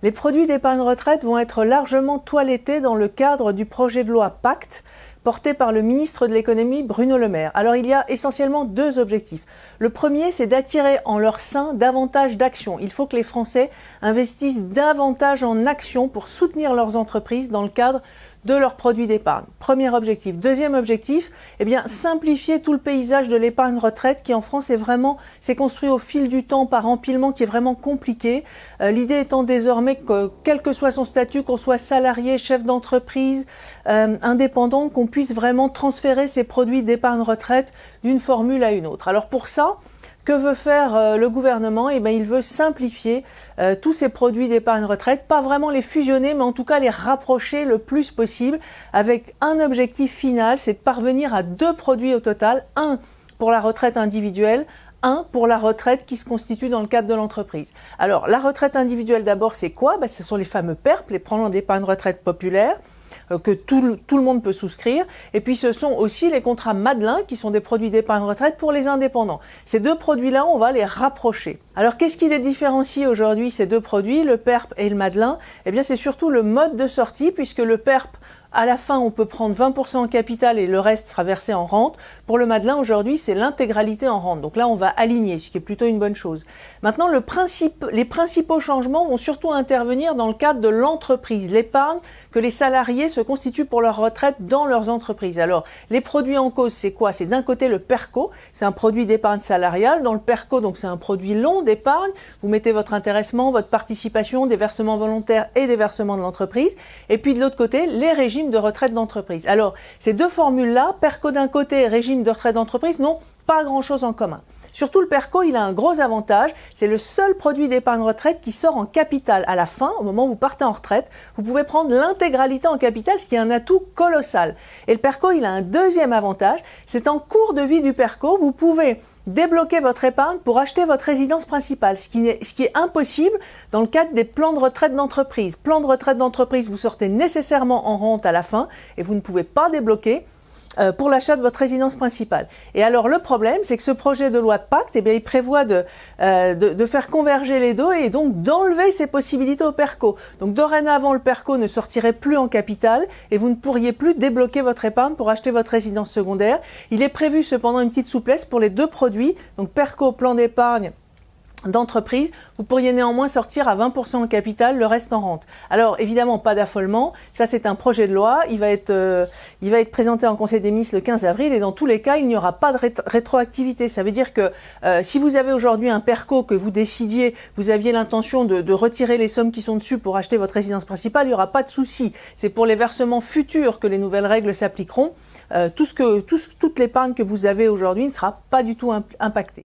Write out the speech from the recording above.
Les produits d'épargne retraite vont être largement toilettés dans le cadre du projet de loi Pacte, porté par le ministre de l'économie Bruno Le Maire. Alors il y a essentiellement deux objectifs. Le premier, c'est d'attirer en leur sein davantage d'actions. Il faut que les Français investissent davantage en actions pour soutenir leurs entreprises dans le cadre de leurs produits d'épargne. Premier objectif. Deuxième objectif, simplifier tout le paysage de l'épargne retraite qui en France s'est construit au fil du temps par empilement qui est vraiment compliqué. L'idée étant désormais que quel que soit son statut, qu'on soit salarié, chef d'entreprise, indépendant, qu'on puisse vraiment transférer ses produits d'épargne retraite d'une formule à une autre. Alors pour ça, que veut faire le gouvernement? Il veut simplifier tous ces produits d'épargne retraite, pas vraiment les fusionner, mais en tout cas les rapprocher le plus possible avec un objectif final, c'est de parvenir à deux produits au total, un pour la retraite individuelle, un pour la retraite qui se constitue dans le cadre de l'entreprise. Alors la retraite individuelle d'abord, c'est quoi? Ce sont les fameux PERP, les plans d'épargne retraite populaires, que tout le monde peut souscrire. Et puis ce sont aussi les contrats Madelin qui sont des produits d'épargne retraite pour les indépendants. Ces deux produits-là, on va les rapprocher. Alors qu'est-ce qui les différencie aujourd'hui, ces deux produits, le PERP et le Madelin? C'est surtout le mode de sortie, puisque le PERP, à la fin, on peut prendre 20% en capital et le reste sera versé en rente. Pour le Madelin, aujourd'hui, c'est l'intégralité en rente. Donc là, on va aligner, ce qui est plutôt une bonne chose. Maintenant, les principaux changements vont surtout intervenir dans le cadre de l'entreprise, l'épargne que les salariés se constituent pour leur retraite dans leurs entreprises. Alors, les produits en cause, c'est quoi? C'est d'un côté le PERCO, c'est un produit d'épargne salariale. Dans le PERCO, donc c'est un produit long d'épargne. Vous mettez votre intéressement, votre participation, des versements volontaires et des versements de l'entreprise. Et puis de l'autre côté, les régimes de retraite d'entreprise. Alors, ces deux formules-là, PERCO d'un côté et régime de retraite d'entreprise, n'ont pas grand-chose en commun. Surtout le PERCO, il a un gros avantage, c'est le seul produit d'épargne retraite qui sort en capital. À la fin, au moment où vous partez en retraite, vous pouvez prendre l'intégralité en capital, ce qui est un atout colossal. Et le PERCO, il a un deuxième avantage, c'est en cours de vie du PERCO, vous pouvez débloquer votre épargne pour acheter votre résidence principale, ce qui est impossible dans le cadre des plans de retraite d'entreprise. Plan de retraite d'entreprise, vous sortez nécessairement en rente à la fin et vous ne pouvez pas débloquer pour l'achat de votre résidence principale. Et alors le problème, c'est que ce projet de loi de Pacte, il prévoit de faire converger les deux et donc d'enlever ces possibilités au PERCO. Donc dorénavant, le PERCO ne sortirait plus en capital et vous ne pourriez plus débloquer votre épargne pour acheter votre résidence secondaire. Il est prévu cependant une petite souplesse pour les deux produits, donc PERCO, plan d'épargne d'entreprise, vous pourriez néanmoins sortir à 20% en capital, le reste en rente. Alors évidemment, pas d'affolement, ça c'est un projet de loi, il va être présenté en Conseil des ministres le 15 avril et dans tous les cas, il n'y aura pas de rétroactivité. Ça veut dire que si vous avez aujourd'hui un PERCO que vous décidiez, vous aviez l'intention de retirer les sommes qui sont dessus pour acheter votre résidence principale, il n'y aura pas de souci. C'est pour les versements futurs que les nouvelles règles s'appliqueront. Toute l'épargne que vous avez aujourd'hui ne sera pas du tout impactée.